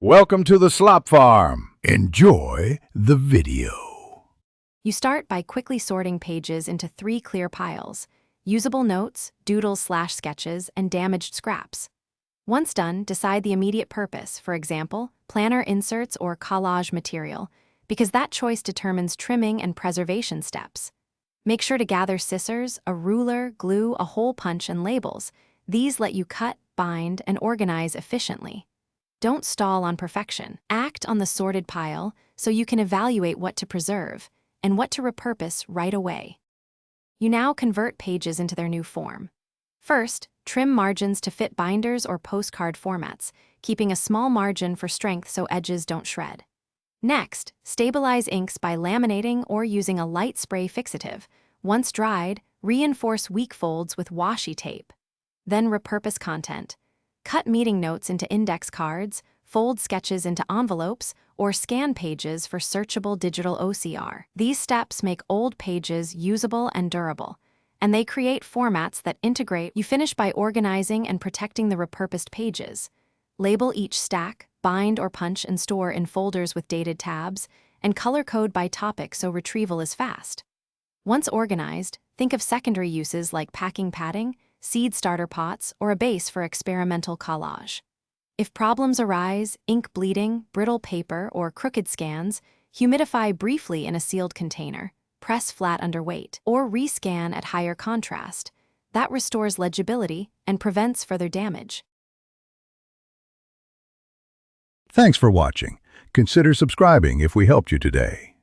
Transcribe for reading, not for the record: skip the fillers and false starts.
Welcome to the Slop Farm. Enjoy the video. You start by quickly sorting pages into 3 clear piles: usable notes, doodles/sketches, and damaged scraps. Once done, decide the immediate purpose, for example, planner inserts or collage material, because that choice determines trimming and preservation steps. Make sure to gather scissors, a ruler, glue, a hole punch, and labels. These let you cut, bind, and organize efficiently. Don't stall on perfection. Act on the sorted pile so you can evaluate what to preserve and what to repurpose right away. You now convert pages into their new form. First, trim margins to fit binders or postcard formats, keeping a small margin for strength so edges don't shred. Next, stabilize inks by laminating or using a light spray fixative. Once dried, reinforce weak folds with washi tape. Then repurpose content. Cut meeting notes into index cards, fold sketches into envelopes, or scan pages for searchable digital OCR. These steps make old pages usable and durable, and they create formats that integrate. You finish by organizing and protecting the repurposed pages. Label each stack, bind or punch and store in folders with dated tabs, and color code by topic so retrieval is fast. Once organized, think of secondary uses like packing padding, seed starter pots, or a base for experimental collage. If problems arise, ink bleeding, brittle paper, or crooked scans, humidify briefly in a sealed container, press flat under weight, or rescan at higher contrast. That restores legibility and prevents further damage. Thanks for watching. Consider subscribing if we helped you today.